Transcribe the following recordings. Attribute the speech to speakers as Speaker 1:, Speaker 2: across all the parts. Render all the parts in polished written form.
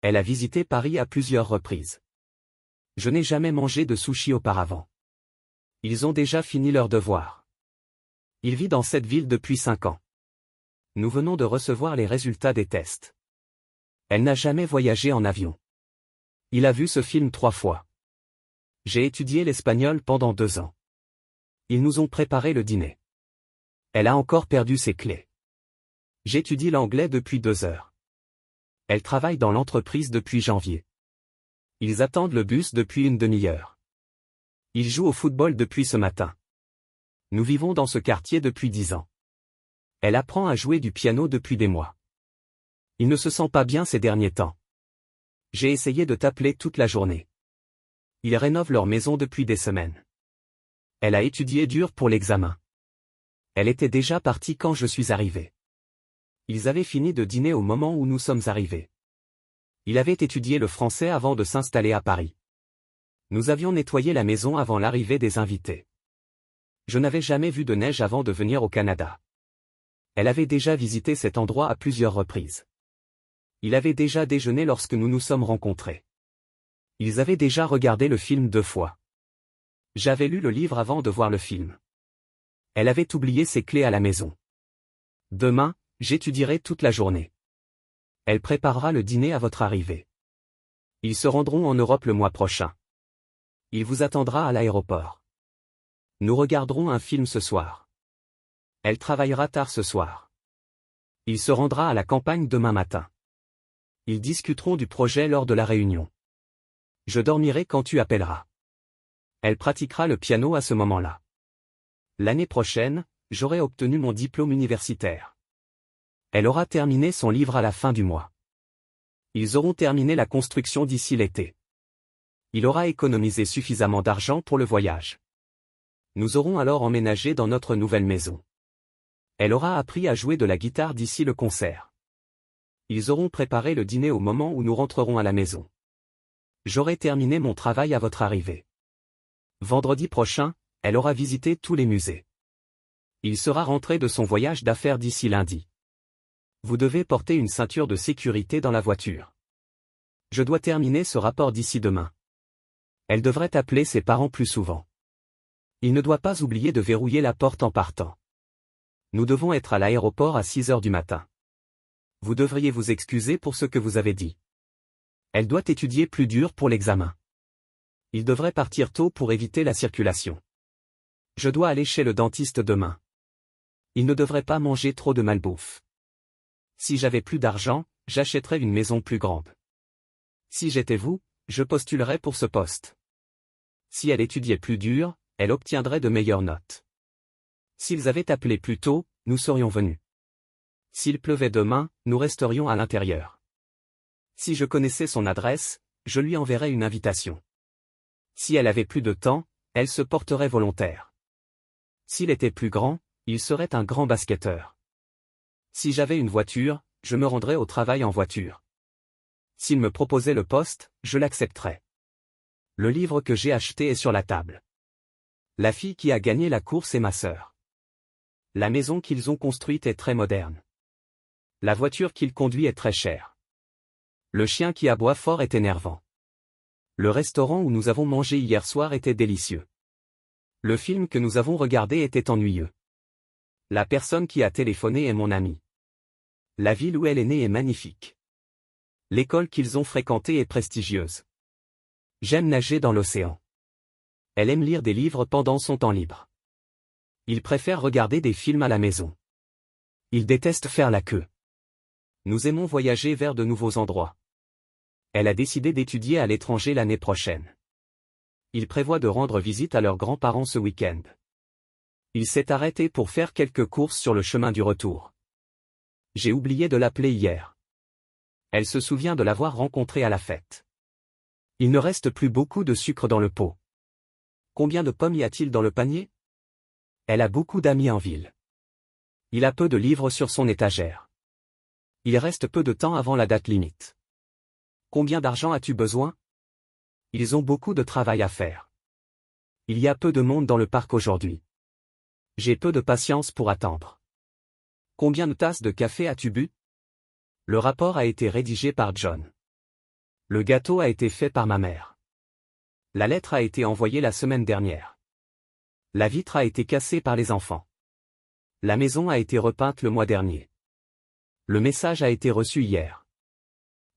Speaker 1: Elle a visité Paris à plusieurs reprises. Je n'ai jamais mangé de sushi auparavant. Ils ont déjà fini leur devoir. Il vit dans cette ville depuis 5 ans. Nous venons de recevoir les résultats des tests. Elle n'a jamais voyagé en avion. Il a vu ce film 3 fois. J'ai étudié l'espagnol pendant 2 ans. Ils nous ont préparé le dîner. Elle a encore perdu ses clés. J'étudie l'anglais depuis 2 heures. Elle travaille dans l'entreprise depuis janvier. Ils attendent le bus depuis une demi-heure. Ils jouent au football depuis ce matin. Nous vivons dans ce quartier depuis 10 ans. Elle apprend à jouer du piano depuis des mois. Il ne se sent pas bien ces derniers temps. J'ai essayé de t'appeler toute la journée. Ils rénovent leur maison depuis des semaines. Elle a étudié dur pour l'examen. Elle était déjà partie quand je suis arrivé. Ils avaient fini de dîner au moment où nous sommes arrivés. Il avait étudié le français avant de s'installer à Paris. Nous avions nettoyé la maison avant l'arrivée des invités. Je n'avais jamais vu de neige avant de venir au Canada. Elle avait déjà visité cet endroit à plusieurs reprises. Il avait déjà déjeuné lorsque nous nous sommes rencontrés. Ils avaient déjà regardé le film 2 fois. J'avais lu le livre avant de voir le film. Elle avait oublié ses clés à la maison. Demain, j'étudierai toute la journée. Elle préparera le dîner à votre arrivée. Ils se rendront en Europe le mois prochain. Il vous attendra à l'aéroport. Nous regarderons un film ce soir. Elle travaillera tard ce soir. Il se rendra à la campagne demain matin. Ils discuteront du projet lors de la réunion. Je dormirai quand tu appelleras. Elle pratiquera le piano à ce moment-là. L'année prochaine, j'aurai obtenu mon diplôme universitaire. Elle aura terminé son livre à la fin du mois. Ils auront terminé la construction d'ici l'été. Il aura économisé suffisamment d'argent pour le voyage. Nous aurons alors emménagé dans notre nouvelle maison. Elle aura appris à jouer de la guitare d'ici le concert. Ils auront préparé le dîner au moment où nous rentrerons à la maison. J'aurai terminé mon travail à votre arrivée. Vendredi prochain, elle aura visité tous les musées. Il sera rentré de son voyage d'affaires d'ici lundi. Vous devez porter une ceinture de sécurité dans la voiture. Je dois terminer ce rapport d'ici demain. Elle devrait appeler ses parents plus souvent. Il ne doit pas oublier de verrouiller la porte en partant. Nous devons être à l'aéroport à 6 heures du matin. Vous devriez vous excuser pour ce que vous avez dit. Elle doit étudier plus dur pour l'examen. Il devrait partir tôt pour éviter la circulation. Je dois aller chez le dentiste demain. Il ne devrait pas manger trop de malbouffe. Si j'avais plus d'argent, j'achèterais une maison plus grande. Si j'étais vous, je postulerais pour ce poste. Si elle étudiait plus dur, elle obtiendrait de meilleures notes. S'ils avaient appelé plus tôt, nous serions venus. S'il pleuvait demain, nous resterions à l'intérieur. Si je connaissais son adresse, je lui enverrais une invitation. Si elle avait plus de temps, elle se porterait volontaire. S'il était plus grand, il serait un grand basketteur. Si j'avais une voiture, je me rendrais au travail en voiture. S'il me proposait le poste, je l'accepterais. Le livre que j'ai acheté est sur la table. La fille qui a gagné la course est ma sœur. La maison qu'ils ont construite est très moderne. La voiture qu'il conduit est très chère. Le chien qui aboie fort est énervant. Le restaurant où nous avons mangé hier soir était délicieux. Le film que nous avons regardé était ennuyeux. La personne qui a téléphoné est mon amie. La ville où elle est née est magnifique. L'école qu'ils ont fréquentée est prestigieuse. J'aime nager dans l'océan. Elle aime lire des livres pendant son temps libre. Il préfère regarder des films à la maison. Il déteste faire la queue. Nous aimons voyager vers de nouveaux endroits. Elle a décidé d'étudier à l'étranger l'année prochaine. Il prévoit de rendre visite à leurs grands-parents ce week-end. Il s'est arrêté pour faire quelques courses sur le chemin du retour. J'ai oublié de l'appeler hier. Elle se souvient de l'avoir rencontré à la fête. Il ne reste plus beaucoup de sucre dans le pot. Combien de pommes y a-t-il dans le panier? Elle a beaucoup d'amis en ville. Il a peu de livres sur son étagère. Il reste peu de temps avant la date limite. Combien d'argent as-tu besoin? Ils ont beaucoup de travail à faire. Il y a peu de monde dans le parc aujourd'hui. J'ai peu de patience pour attendre. Combien de tasses de café as-tu bu? Le rapport a été rédigé par John. Le gâteau a été fait par ma mère. La lettre a été envoyée la semaine dernière. La vitre a été cassée par les enfants. La maison a été repeinte le mois dernier. Le message a été reçu hier.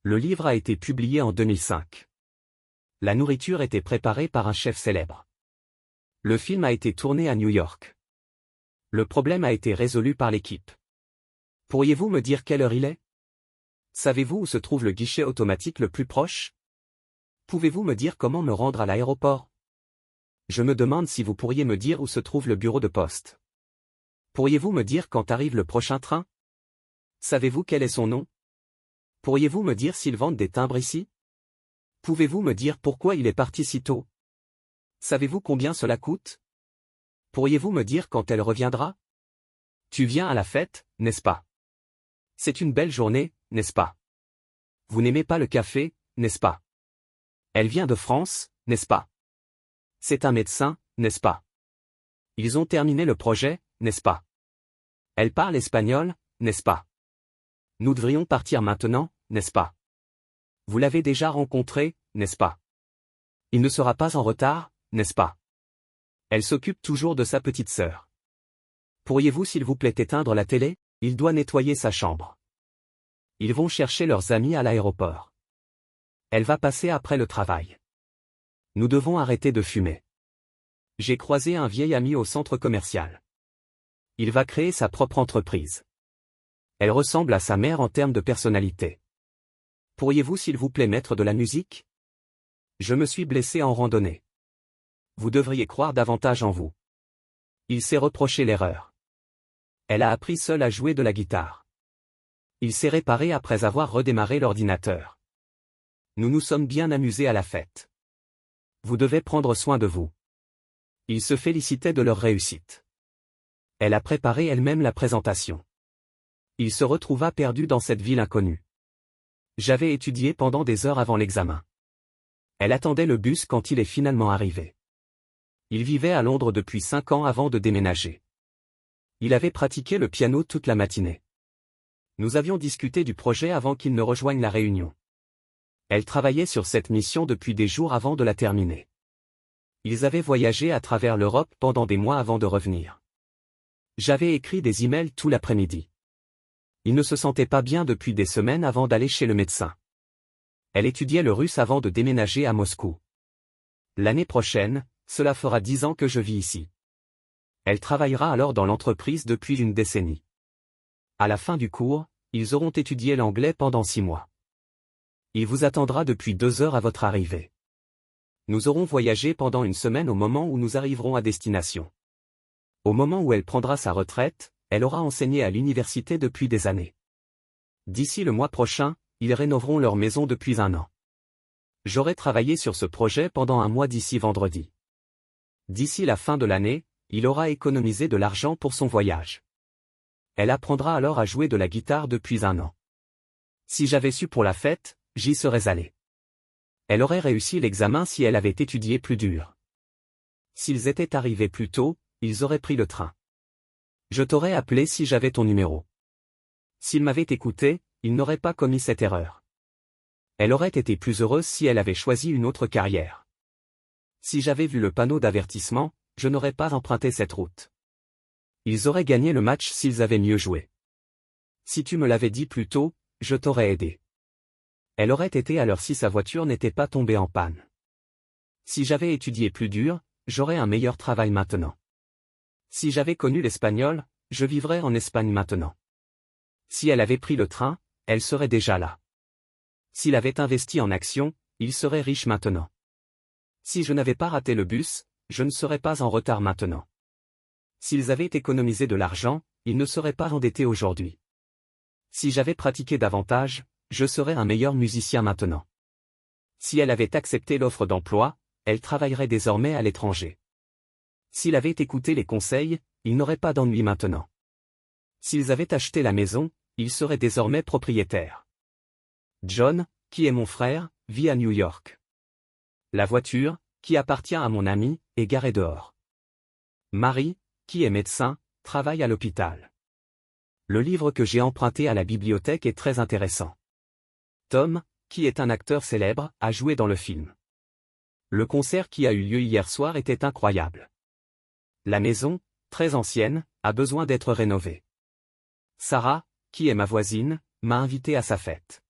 Speaker 1: Le livre a été publié en 2005. La nourriture était préparée par un chef célèbre. Le film a été tourné à New York. Le problème a été résolu par l'équipe. Pourriez-vous me dire quelle heure il est? Savez-vous où se trouve le guichet automatique le plus proche? Pouvez-vous me dire comment me rendre à l'aéroport? Je me demande si vous pourriez me dire où se trouve le bureau de poste. Pourriez-vous me dire quand arrive le prochain train? Savez-vous quel est son nom? Pourriez-vous me dire s'ils vendent des timbres ici? Pouvez-vous me dire pourquoi il est parti si tôt? Savez-vous combien cela coûte? Pourriez-vous me dire quand elle reviendra? Tu viens à la fête, n'est-ce pas? C'est une belle journée, n'est-ce pas? Vous n'aimez pas le café, n'est-ce pas? Elle vient de France, n'est-ce pas? C'est un médecin, n'est-ce pas? Ils ont terminé le projet, n'est-ce pas? Elle parle espagnol, n'est-ce pas? Nous devrions partir maintenant, n'est-ce pas? Vous l'avez déjà rencontré, n'est-ce pas? Il ne sera pas en retard, n'est-ce pas? Elle s'occupe toujours de sa petite sœur. Pourriez-vous s'il vous plaît éteindre la télé? Il doit nettoyer sa chambre. Ils vont chercher leurs amis à l'aéroport. Elle va passer après le travail. Nous devons arrêter de fumer. J'ai croisé un vieil ami au centre commercial. Il va créer sa propre entreprise. Elle ressemble à sa mère en termes de personnalité. Pourriez-vous s'il vous plaît mettre de la musique? Je me suis blessé en randonnée. Vous devriez croire davantage en vous. Il s'est reproché l'erreur. Elle a appris seule à jouer de la guitare. Il s'est réparé après avoir redémarré l'ordinateur. Nous nous sommes bien amusés à la fête. Vous devez prendre soin de vous. Ils se félicitaient de leur réussite. Elle a préparé elle-même la présentation. Il se retrouva perdu dans cette ville inconnue. J'avais étudié pendant des heures avant l'examen. Elle attendait le bus quand il est finalement arrivé. Il vivait à Londres depuis 5 ans avant de déménager. Il avait pratiqué le piano toute la matinée. Nous avions discuté du projet avant qu'il ne rejoigne la réunion. Elle travaillait sur cette mission depuis des jours avant de la terminer. Ils avaient voyagé à travers l'Europe pendant des mois avant de revenir. J'avais écrit des emails tout l'après-midi. Il ne se sentait pas bien depuis des semaines avant d'aller chez le médecin. Elle étudiait le russe avant de déménager à Moscou. L'année prochaine, cela fera 10 ans que je vis ici. Elle travaillera alors dans l'entreprise depuis une décennie. À la fin du cours, ils auront étudié l'anglais pendant 6 mois. Il vous attendra depuis 2 heures à votre arrivée. Nous aurons voyagé pendant une semaine au moment où nous arriverons à destination. Au moment où elle prendra sa retraite, elle aura enseigné à l'université depuis des années. D'ici le mois prochain, ils rénoveront leur maison depuis 1 an. J'aurai travaillé sur ce projet pendant 1 mois d'ici vendredi. D'ici la fin de l'année, il aura économisé de l'argent pour son voyage. Elle apprendra alors à jouer de la guitare depuis 1 an. Si j'avais su pour la fête, j'y serais allé. Elle aurait réussi l'examen si elle avait étudié plus dur. S'ils étaient arrivés plus tôt, ils auraient pris le train. Je t'aurais appelé si j'avais ton numéro. S'ils m'avaient écouté, ils n'auraient pas commis cette erreur. Elle aurait été plus heureuse si elle avait choisi une autre carrière. Si j'avais vu le panneau d'avertissement, je n'aurais pas emprunté cette route. Ils auraient gagné le match s'ils avaient mieux joué. Si tu me l'avais dit plus tôt, je t'aurais aidé. Elle aurait été à l'heure si sa voiture n'était pas tombée en panne. Si j'avais étudié plus dur, j'aurais un meilleur travail maintenant. Si j'avais connu l'espagnol, je vivrais en Espagne maintenant. Si elle avait pris le train, elle serait déjà là. S'il avait investi en actions, il serait riche maintenant. Si je n'avais pas raté le bus, je ne serais pas en retard maintenant. S'ils avaient économisé de l'argent, ils ne seraient pas endettés aujourd'hui. Si j'avais pratiqué davantage, je serais un meilleur musicien maintenant. Si elle avait accepté l'offre d'emploi, elle travaillerait désormais à l'étranger. S'il avait écouté les conseils, il n'aurait pas d'ennui maintenant. S'ils avaient acheté la maison, ils seraient désormais propriétaires. John, qui est mon frère, vit à New York. La voiture, qui appartient à mon ami, est garée dehors. Marie, qui est médecin, travaille à l'hôpital. Le livre que j'ai emprunté à la bibliothèque est très intéressant. Tom, qui est un acteur célèbre, a joué dans le film. Le concert qui a eu lieu hier soir était incroyable. La maison, très ancienne, a besoin d'être rénovée. Sarah, qui est ma voisine, m'a invité à sa fête.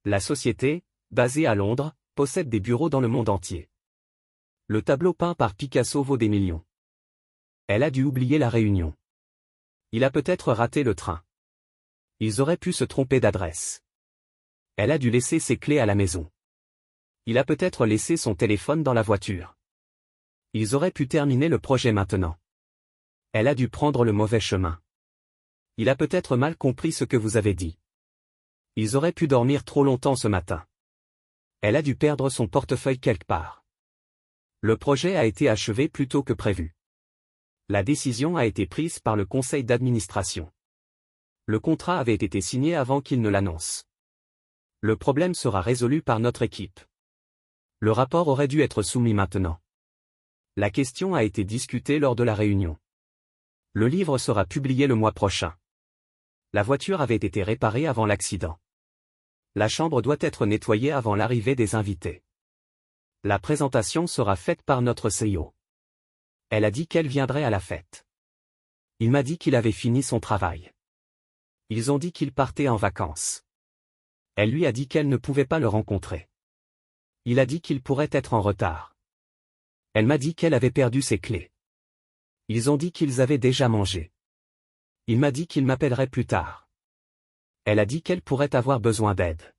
Speaker 1: La société, basée à Londres, possède des bureaux dans le monde entier. Le tableau peint par Picasso vaut des millions. Elle a dû oublier la réunion. Il a peut-être raté le train. Ils auraient pu se tromper d'adresse. Elle a dû laisser ses clés à la maison. Il a peut-être laissé son téléphone dans la voiture. Ils auraient pu terminer le projet maintenant. Elle a dû prendre le mauvais chemin. Il a peut-être mal compris ce que vous avez dit. Ils auraient pu dormir trop longtemps ce matin. Elle a dû perdre son portefeuille quelque part. Le projet a été achevé plus tôt que prévu. La décision a été prise par le conseil d'administration. Le contrat avait été signé avant qu'il ne l'annonce. Le problème sera résolu par notre équipe. Le rapport aurait dû être soumis maintenant. La question a été discutée lors de la réunion. Le livre sera publié le mois prochain. La voiture avait été réparée avant l'accident. La chambre doit être nettoyée avant l'arrivée des invités. La présentation sera faite par notre CEO. Elle a dit qu'elle viendrait à la fête. Il m'a dit qu'il avait fini son travail. Ils ont dit qu'il partait en vacances. Elle lui a dit qu'elle ne pouvait pas le rencontrer. Il a dit qu'il pourrait être en retard. Elle m'a dit qu'elle avait perdu ses clés. Ils ont dit qu'ils avaient déjà mangé. Il m'a dit qu'il m'appellerait plus tard. Elle a dit qu'elle pourrait avoir besoin d'aide.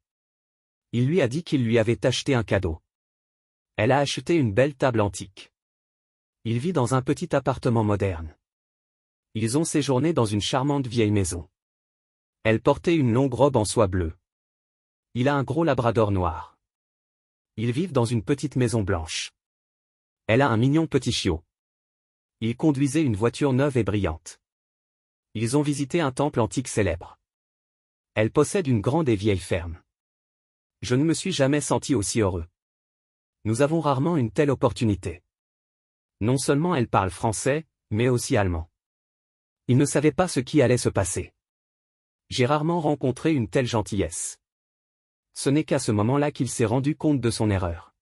Speaker 1: Il lui a dit qu'il lui avait acheté un cadeau. Elle a acheté une belle table antique. Il vit dans un petit appartement moderne. Ils ont séjourné dans une charmante vieille maison. Elle portait une longue robe en soie bleue. Il a un gros labrador noir. Ils vivent dans une petite maison blanche. Elle a un mignon petit chiot. Ils conduisaient une voiture neuve et brillante. Ils ont visité un temple antique célèbre. Elle possède une grande et vieille ferme. Je ne me suis jamais senti aussi heureux. Nous avons rarement une telle opportunité. Non seulement elle parle français, mais aussi allemand. Il ne savait pas ce qui allait se passer. J'ai rarement rencontré une telle gentillesse. Ce n'est qu'à ce moment-là qu'il s'est rendu compte de son erreur.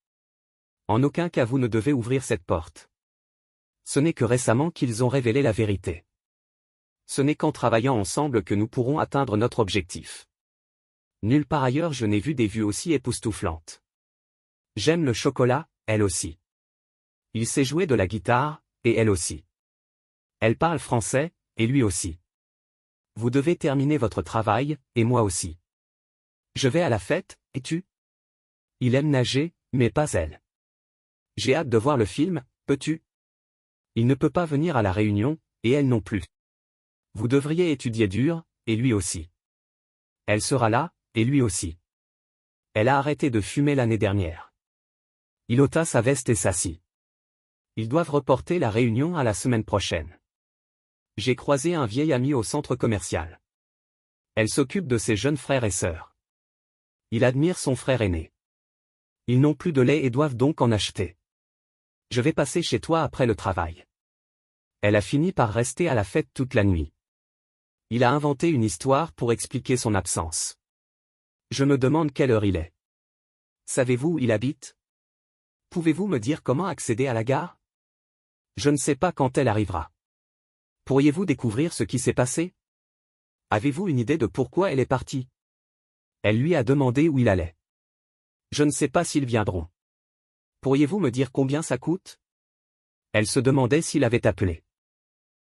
Speaker 1: En aucun cas vous ne devez ouvrir cette porte. Ce n'est que récemment qu'ils ont révélé la vérité. Ce n'est qu'en travaillant ensemble que nous pourrons atteindre notre objectif. Nulle part ailleurs je n'ai vu des vues aussi époustouflantes. J'aime le chocolat, elle aussi. Il sait jouer de la guitare, et elle aussi. Elle parle français, et lui aussi. Vous devez terminer votre travail, et moi aussi. Je vais à la fête, et tu? Il aime nager, mais pas elle. J'ai hâte de voir le film, peux-tu? Il ne peut pas venir à la réunion, et elle non plus. Vous devriez étudier dur, et lui aussi. Elle sera là, et lui aussi. Elle a arrêté de fumer l'année dernière. Il ôta sa veste et s'assit. Ils doivent reporter la réunion à la semaine prochaine. J'ai croisé un vieil ami au centre commercial. Elle s'occupe de ses jeunes frères et sœurs. Il admire son frère aîné. Ils n'ont plus de lait et doivent donc en acheter. Je vais passer chez toi après le travail. Elle a fini par rester à la fête toute la nuit. Il a inventé une histoire pour expliquer son absence. Je me demande quelle heure il est. Savez-vous où il habite? Pouvez-vous me dire comment accéder à la gare? Je ne sais pas quand elle arrivera. Pourriez-vous découvrir ce qui s'est passé? Avez-vous une idée de pourquoi elle est partie? Elle lui a demandé où il allait. Je ne sais pas s'ils viendront. Pourriez-vous me dire combien ça coûte? Elle se demandait s'il avait appelé.